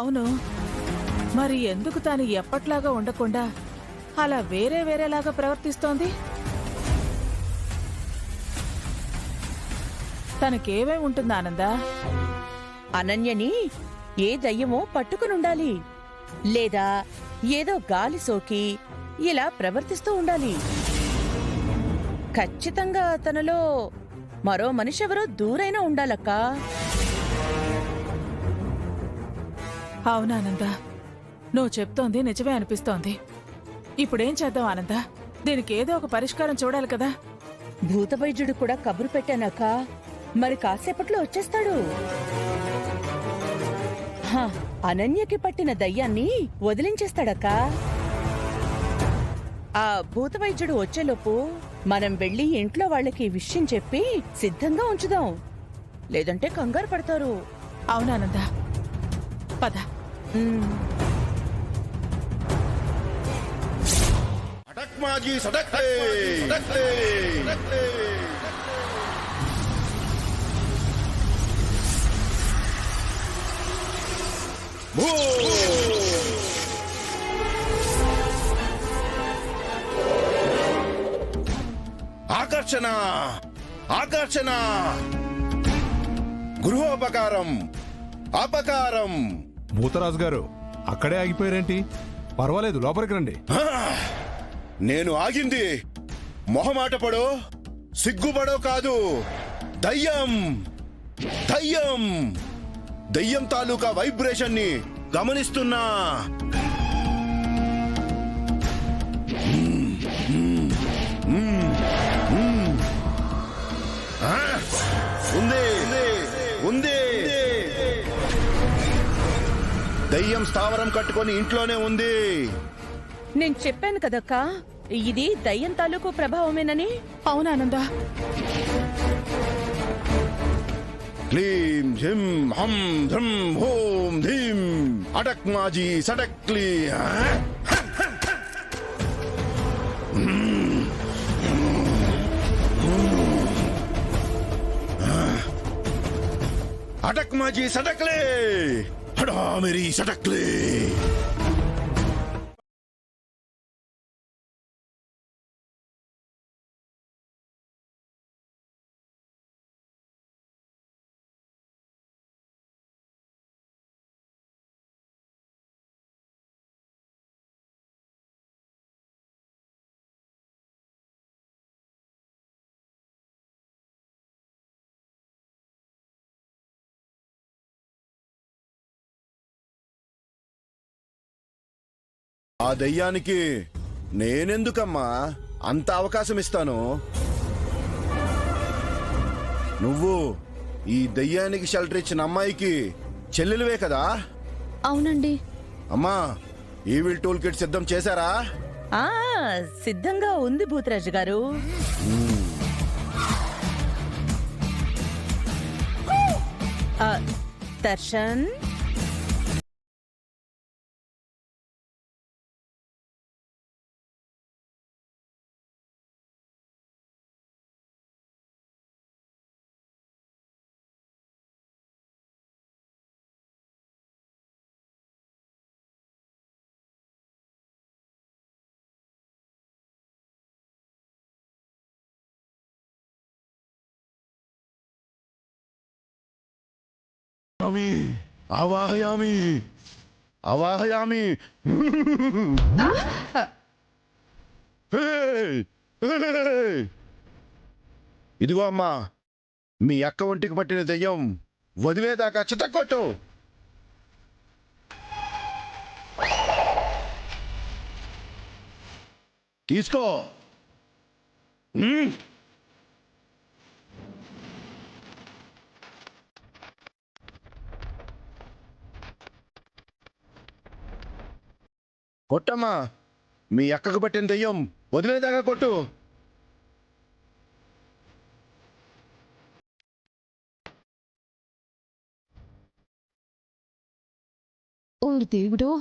అవును, మరి ఎందుకు తాను ఎప్పట్లాగా ఉండకుండా అలా వేరేలాగా ప్రవర్తిస్తోంది? తనకేమేమి ఉంటుంది ఆనందా? అనన్యని ఏ దయ్యమో పట్టుకునుండాలి, లేదా ఏదో గాలి సోకి ఇలా ప్రవర్తిస్తూ ఉండాలి. ఖచ్చితంగా తనలో మరో మనిషెవరో దూరైనా ఉండాలక్కా. అవునానందా, నువ్వు చెప్తోంది నిజమే అనిపిస్తోంది. ఇప్పుడేం చేద్దాం ఆనందా? దీనికి ఏదో ఒక పరిష్కారం చూడాలి కదా. భూతవైద్యుడు కూడా కబురు పెట్టానాక మరి కాసేపట్లో వచ్చేస్తాడు. అనన్యకి పట్టిన దయ్యాన్ని వదిలించేస్తాడక్కా. ఆ భూతవైద్యుడు వచ్చేలోపు మనం వెళ్లి ఇంట్లో వాళ్ళకి ఈ విషయం చెప్పి సిద్ధంగా ఉంచుదాం, లేదంటే కంగారు పడతారు. అవునానందా, పద. అటక్మాజీ సడక్లే సడక్లే సడక్లే. ఆకర్షణ ఆకర్షణ. గృహోపకారం అపకారం. భూతరాజు గారు అక్కడే ఆగిపోయారేంటి? పర్వాలేదు, లోపలికి రండి. నేను ఆగింది మొహమాట పడో సిగ్గుపడో కాదు. దయ్యం దయ్యం దయ్యం తాలూకా వైబ్రేషన్ ని గమనిస్తున్నా. ఉంది ఉంది. దయ్యం స్థావరం కట్టుకొని ఇంట్లోనే ఉంది. నేను చెప్పాను కదక్కా, ఇది దయ్యం తాలూకు ప్రభావమేనని. అవునానందా. క్లీం ఝిం హం ధ్రం హోం ధీం అటక్మాజీ సడక్లీ. అటక్మాజీ సడక్లే హడా మేరీ సడక్లే. ఆ దయ్యానికి నేనెందుకమ్మా అంత అవకాశం ఇస్తాను? నువ్వు ఈ దయ్యానికి షెల్టర్ ఇచ్చిన అమ్మాయికి చెల్లెలివే కదా? అవునండి. అమ్మా, ఈవిల్ టూల్ కిట్ సిద్ధం చేశారా? సిద్ధంగా ఉంది భూతరాజు గారు. దర్శన్, అవాహయామి అవాహయామి. ఇదిగో అమ్మా, మీ అక్క ఒంటికి పట్టిన దెయ్యం వదిలేదాకా చితక్కొట్టు. తీసుకో. కొట్టమ్మా, మీ అక్కకు పట్టిన దెయ్యం వదిలేదాకా కొట్టు. ఓ దేవుడో,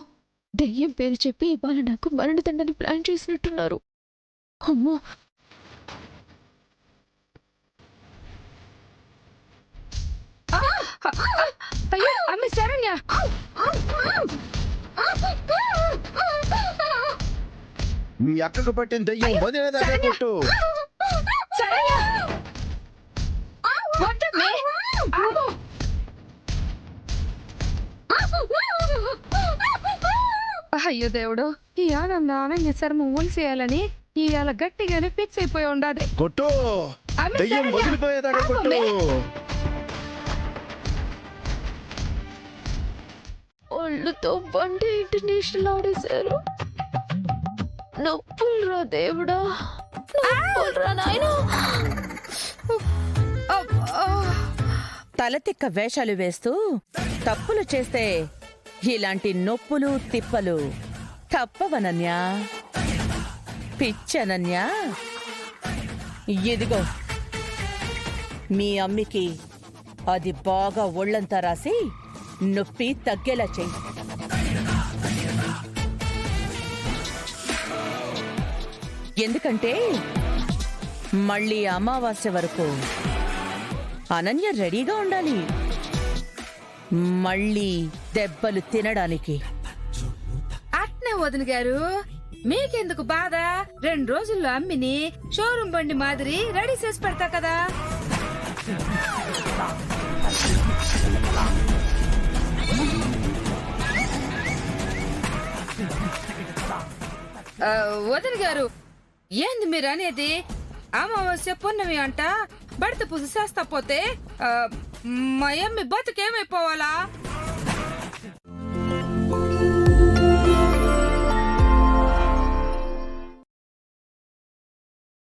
దెయ్యం పేరు చెప్పి ఇవాళ నాకు మరణదండని ప్లాన్ చేసినట్టున్నారు. అమ్మో, అయ్యో, ఆమె శరణ్య. మీ అక్కకు పట్టిన దెయ్యం వదిలేదాకా కొట్టు. అయ్యో దేవుడు, ఇవాళ నాన్న చర్మం ఊల్చేయాలని ఇవాళ గట్టిగానే ఫిక్స్ అయిపోయి ఉండాలి. కొట్టు, దెయ్యం వదిలిపోయేదాకా కొట్టు. ఒళ్ళుతో బండి ఇంటర్నేషనల్ ఆడేశారు. నొప్పులురా దేవుడా, నొప్పులురా నాయనా. తలతిక్క వేషాలు వేస్తూ తప్పులు చేస్తే ఇలాంటి నొప్పులు తిప్పలు తప్పవనన్యా. పిచ్చనన్యా, ఇదిగో మీ అమ్మికి అది బాగా ఒళ్ళంతా రాసి నొప్పి తగ్గేలా చెయ్యి. ఎందుకంటే మళ్ళీ అమావాస్య వరకు అనన్య రెడీగా ఉండాలి, మళ్ళీ దెబ్బలు తినడానికి. అట్నే వదిన గారు, మీకెందుకు బాధ? 2 రోజుల్లో అమ్మిని షోరూమ్ బండి మాదిరి రెడీ చేసి పెడతా కదా. వదిన గారు, ఏంది మీరు అనేది? అమావాస్య పున్నమి అంట బడిత పూజ చేస్తా పోతే మా అమ్మి బతుకేమైపోవాలా?